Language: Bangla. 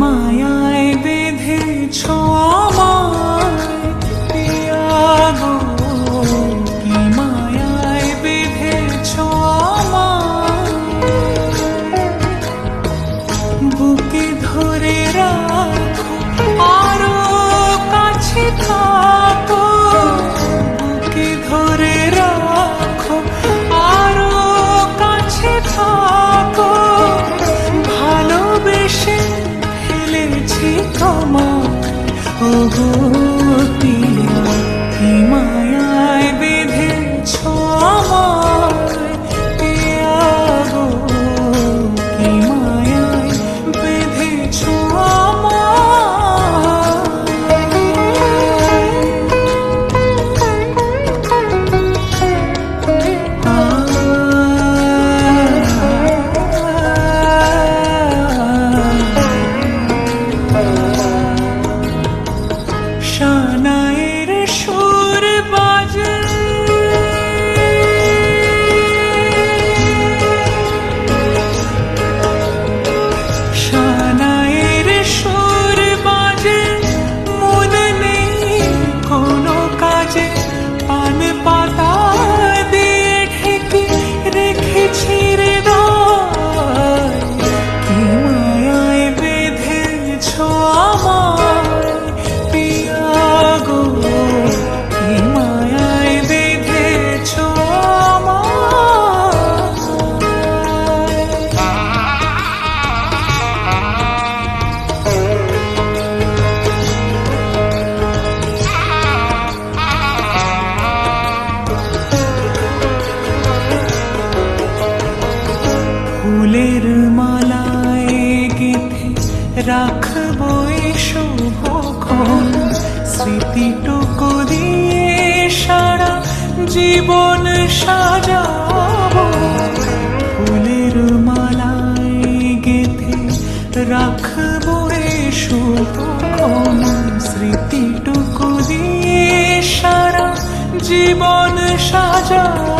মায়ায় বেঁধেছ আমায় পিয়া গো, কি মায়ায় বেঁধেছ আমায়। বুকে ধরে রাখো আরো কাছে থাকো, বুকে ধরে রাখো আরো কাছে থাকো। ভালোবেসে ফেলেছি তোমায় ওগো পিয়া, কি মায়ায় বেঁধেছ আমায় পিয়া গো, কি মায়ায় বেঁধেছ শানায়ের সুর বাজে, শানায়ের সুর বাজে, মন নেই কোনো কাজে। পান পাতা দিয়ে ঢেকে রেখেছি হৃদয়, কি মায়ায় বেঁধেছ আমায় পিয়া গো, কি মায়ায় বেঁধেছ ফুলের মালায় গেঁথে রাখবো এই শুভক্ষণ। স্মৃতিটুকু দিয়ে সারা জীবন সাজাবো, ফুলের মালায় গেঁথে রাখবো এই শুভক্ষণ। স্মৃতিটুকু দিয়ে সারা জীবন সাজাবো।